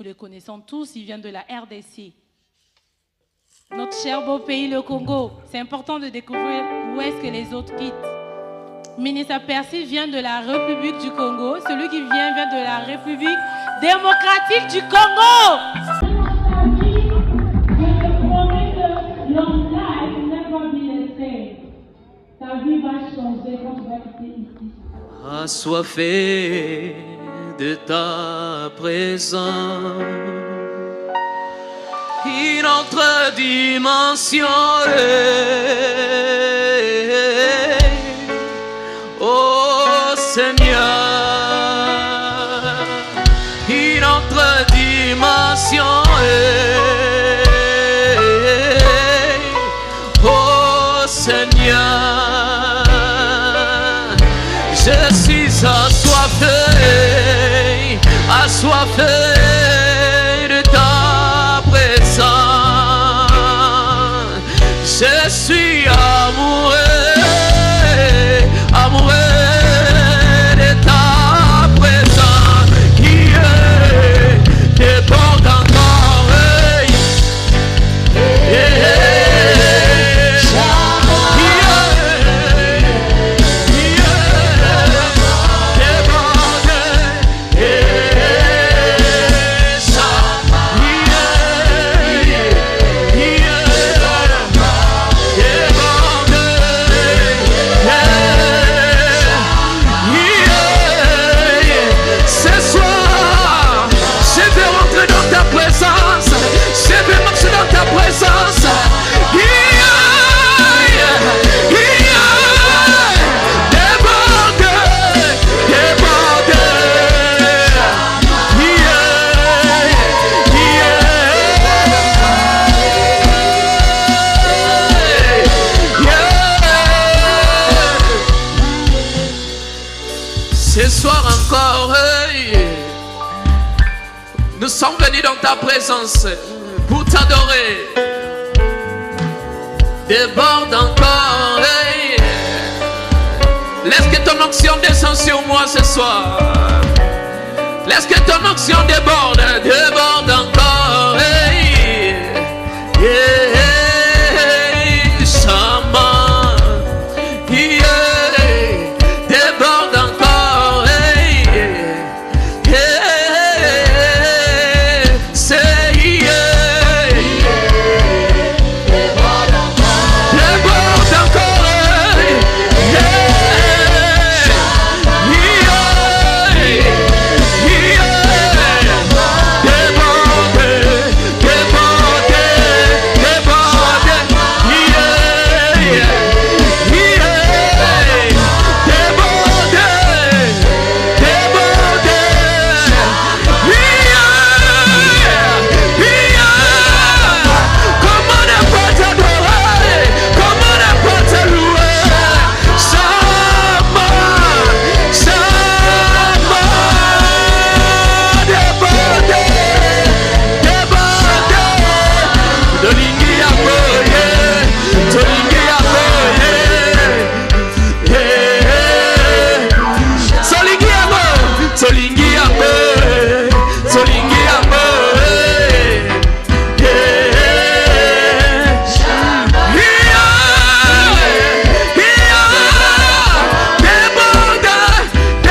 Nous le connaissons tous, il vient de la RDC. Notre cher beau pays, le Congo. C'est important de découvrir où est-ce que les autres quittent. Ministre Percy vient de la République du Congo. Celui qui vient de la République démocratique du Congo. Ta vie va changer quand tu vas quitter ici. Assoiffé de ta présence, une autre dimension. Oh Seigneur, une autre dimension. Oh Seigneur, je suis assoiffé de ta présence. Je suis amoureux de ta présence qui déborde encore. Ce soir encore, nous sommes venus dans ta présence pour t'adorer. Déborde encore. Laisse que ton onction descende sur moi ce soir. Laisse que ton onction déborde encore. Chama,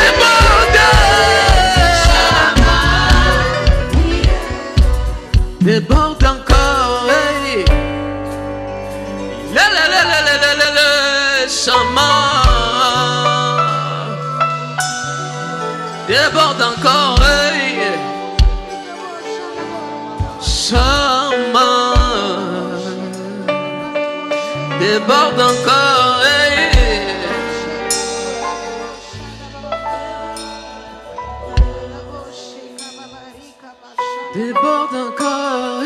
déborde encore. Déborde encore. Chama, déborde encore. Chama, déborde encore. Déborde encore.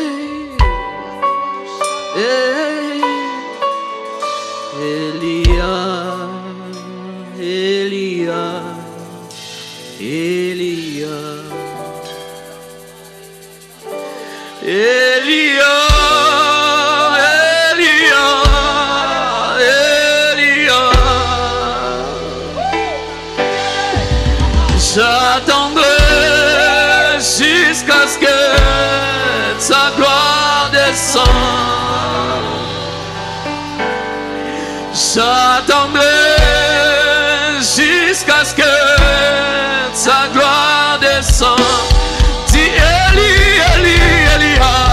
Elia, Elia, Elia, Elia, Elia, Elia. J'attendrai jusqu'à ce que descend. J'attendrai jusqu'à ce que sa gloire descende. Dis Élie, Élie, Elia.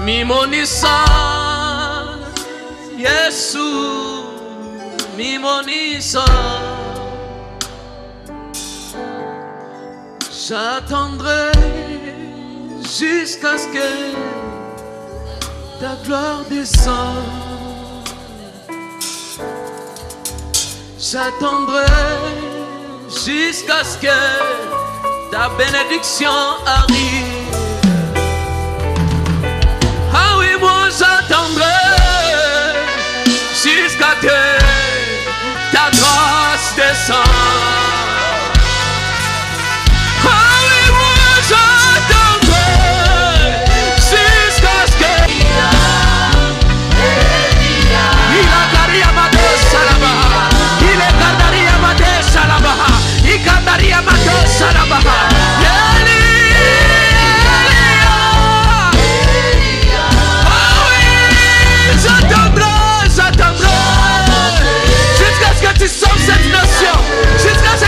Mimonisa Yesu, Mimonisa. J'attendrai jusqu'à ce que ta gloire descende. J'attendrai jusqu'à ce que ta bénédiction arrive. Ah oui, moi j'attendrai jusqu'à ce que ta grâce descende. Ah oui, moi j'attendrai jusqu'à ce que il a gardé ma Salabaha, il est gardé ma Salabaha, il gardé ma Salabaha. J'attendrai jusqu'à ce que tu sauves cette nation, jusqu'à ce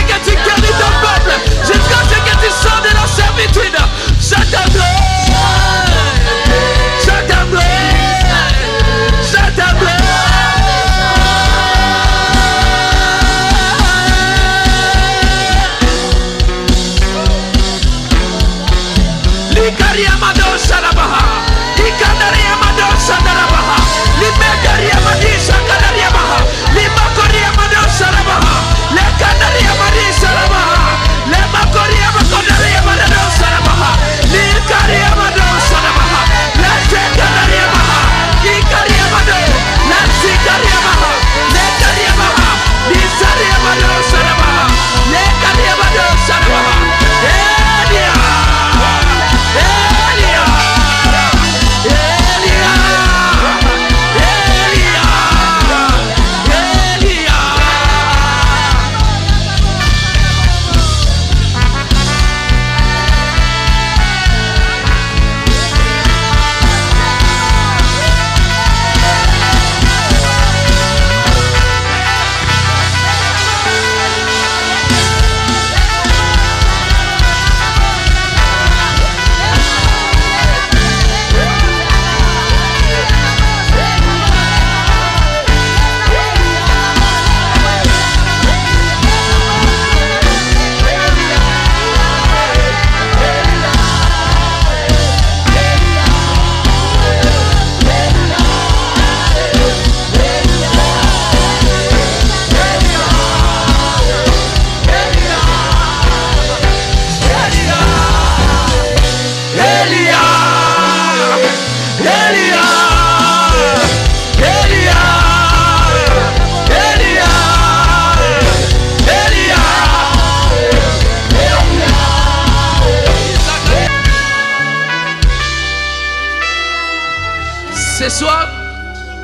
soir,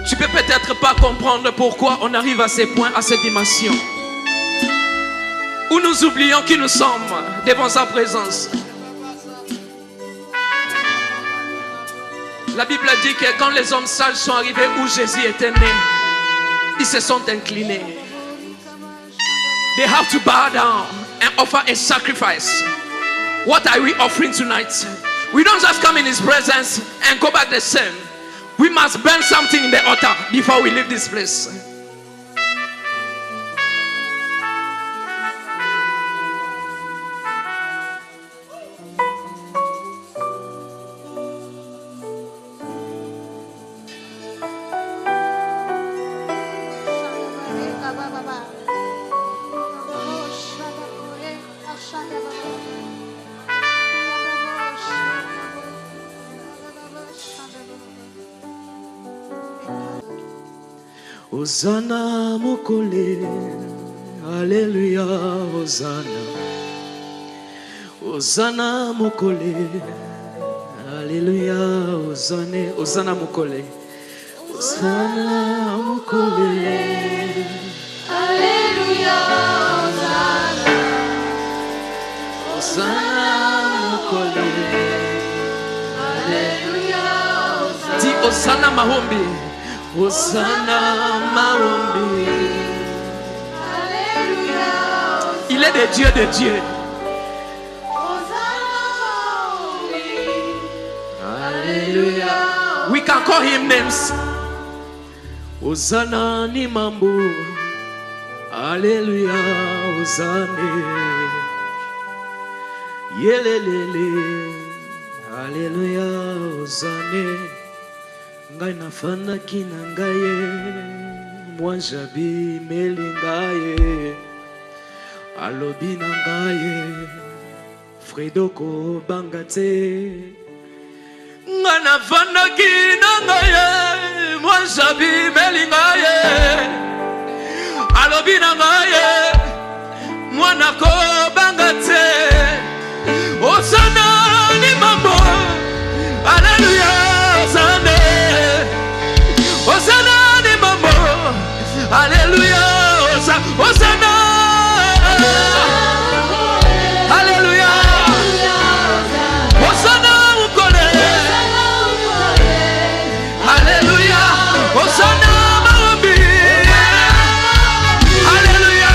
tu peux peut-être pas comprendre pourquoi on arrive à ces points, à cette dimension, où nous oublions qui nous sommes devant sa présence. La Bible dit que quand les hommes sages sont arrivés où Jésus était né, ils se sont inclinés. They have to bow down and offer a sacrifice. What are we offering tonight? We don't just come in His presence and go back the same. We must burn something in the altar before we leave this place. Hosanna mokole, Alléluia, Hosanna. Hosanna mokole, Alléluia, Hosanna. Hosanna mokole, Hosanna mokole, Alléluia, Hosanna. Hosanna mokole, Alléluia, Hosanna. Dis Hosanna mahombi. Hosanna maombi. Alléluia. Il est de Dieu, de Dieu. Alléluia. We can call him names. Hosanna ni mambo. Alléluia. Hosanna. Yelelele. Alléluia. Hosanna. Ngai nafanaki na ngai mwanjabi melingaye alobi na ngai Fredoko bangate ngai nafanaki na ngai mwanjabi melingaye alobi na ngai mwanako bangate. Hosanna ni mambo. Alléluia. Hosanna ni mambo. Alléluia. Hosanna. Alléluia. Hosanna ukole. Alléluia. Hosanna maombi. Alléluia.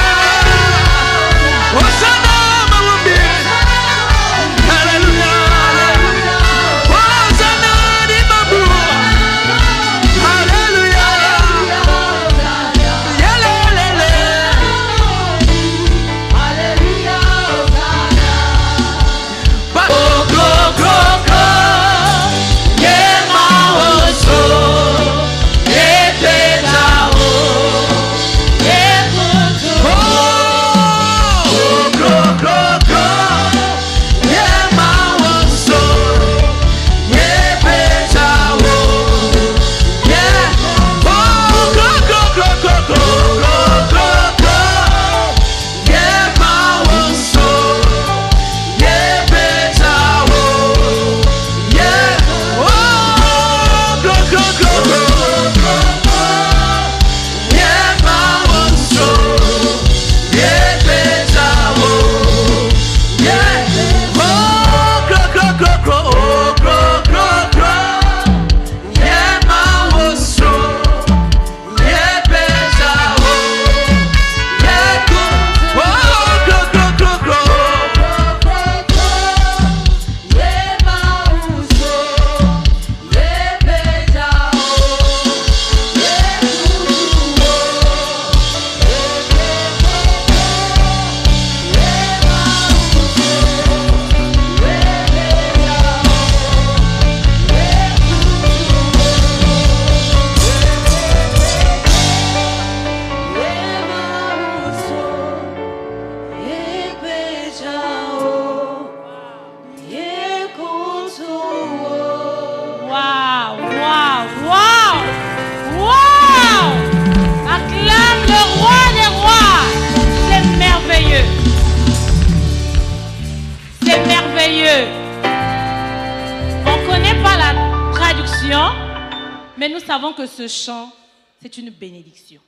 Mais nous savons que ce chant, c'est une bénédiction.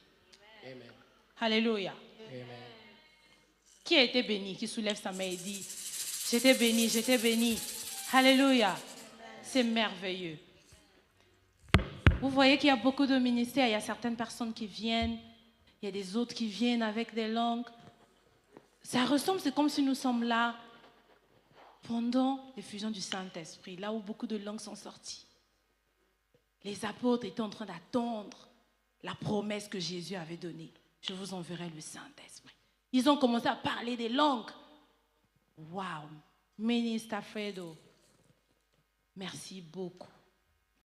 Amen. Alléluia. Amen. Qui a été béni, qui soulève sa main et dit, j'étais béni, j'étais béni. Alléluia. C'est merveilleux. Vous voyez qu'il y a beaucoup de ministères, il y a certaines personnes qui viennent, il y a des autres qui viennent avec des langues. Ça ressemble, c'est comme si nous sommes là pendant l'effusion du Saint-Esprit, là où beaucoup de langues sont sorties. Les apôtres étaient en train d'attendre la promesse que Jésus avait donnée. Je vous enverrai le Saint-Esprit. Ils ont commencé à parler des langues. Waouh! Ministre Fredo, merci beaucoup.